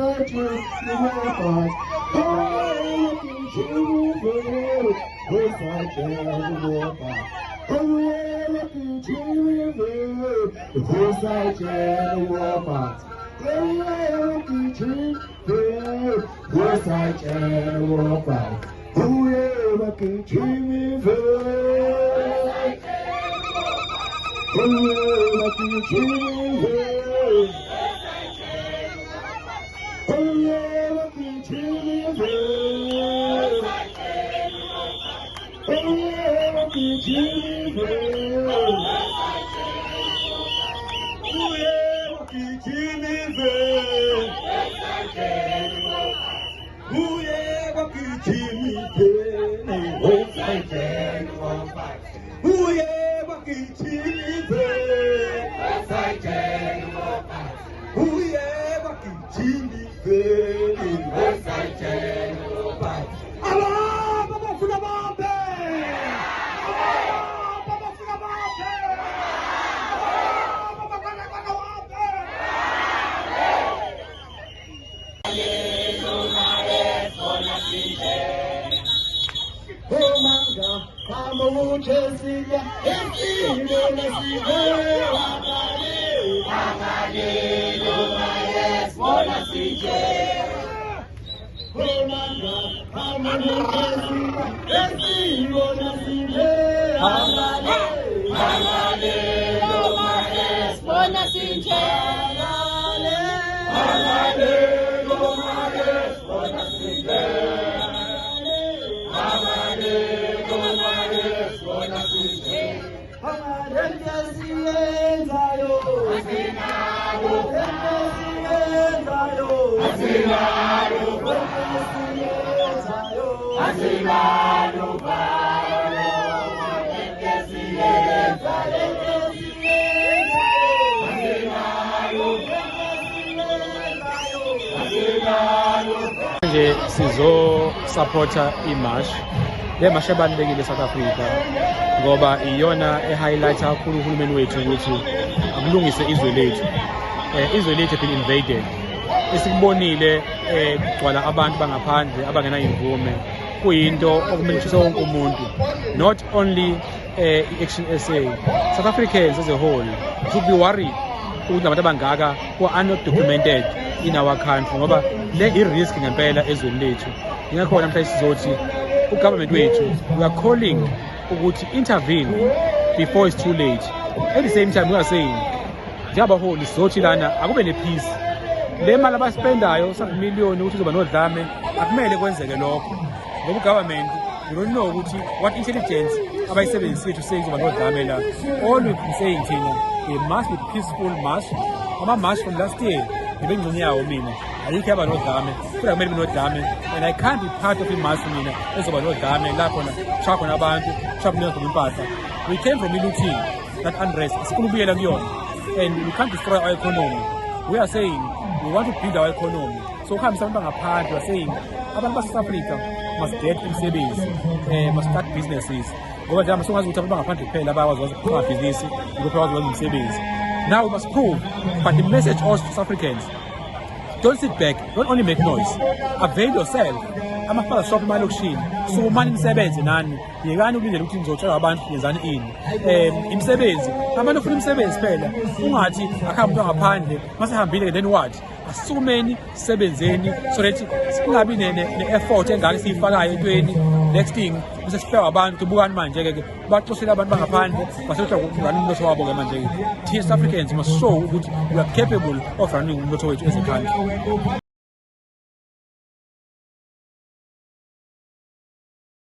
such a war. Oh, we're such a war. Oh, we're such a war. We're such a war. Whoever can treat me fair, whoever can treat me fair, whoever can treat me fair, whoever can treat me fair, whoever can treat me fair. Whoever can treat me fair, won't fight anyone. Whoever can treat me fair, won't fight anyone. Whoever can treat me fair, won't fight anyone. Allah, Baba Funababe! Allah, Baba Funababe! Allah, Baba Funababe! Oh my God, I'm a woman chasing ya. Nje sizo supporta imarch le march ebalulekile South Africa ngoba iyona highlight kakhulu uhulumeni wethu ukuthi akulungise izwe lethu. Izwe lethu been invaded. Esikubonile kugcwala abantu bangaphandle abangena imvume kuyinto okumele ukuthi wonke umuntu, not only Action SA, South Africans as a whole should be worried ukuthi abantu abangaka who are not documented in our country ngoba le i-risk ngempela ezweni lethu. Ingakho namhlanje sizothi ugovernment wethu we are calling ukuthi intervene before it's too late. At the same time we are saying njengabaholi sizothi lana akube ne-peace. Le mali abaspendayo samiliyoni ukuthi uzoba nodlame akumele kwenzeke lokho ngoba ugovernment we don't know ukuthi what intelligence abayisebenzisile to say uzoba nodlame la. All we can say thina it must be peaceful march. Ama-march from last year ngibengcono yawo mina ayikho yaba nodlame kodwa kumele benodlame, and I can't be part of i-march mina ezoba nodlame la khona shaya khona abantu shaya kunika khona impahla. We came from looting, that unrest sifuna ukubuyela kuyona, and we can't destroy our economy. We are saying we want to build our economy. So ukuhambisa abantu bangaphandle, we are saying abantu base-South Africa must get imisebenzi, must start businesses ngoba njengoba songazi ukuthi abantu bangaphandle kuphela abayakwazi ukuqala ibhizinisi ukuthi bakwazi ukwenza imisebenzi. Now we must prove, but the message also to South Africans, don't sit back, don't only make noise, avail yourself. Amafala shop emalokishini sumani imisebenzi nani yekani ukulindela ukuthi nizotshela abantu yenzani ini imisebenzi. Abantu ufuna imisebenzi phela, ungathi akhamba umuntu ngaphandle masehambile then what? Asumeni sebenzeni so that kungabi ne-effort engaka siyifakayo entweni. Next thing bese sifika abantu bukani manje ke baxoshela abantu bangaphandle basetha ukurun umnotho wabo ke manje. Thina South Africans must show ukuthi we are capable of running umnotho wethu as a country.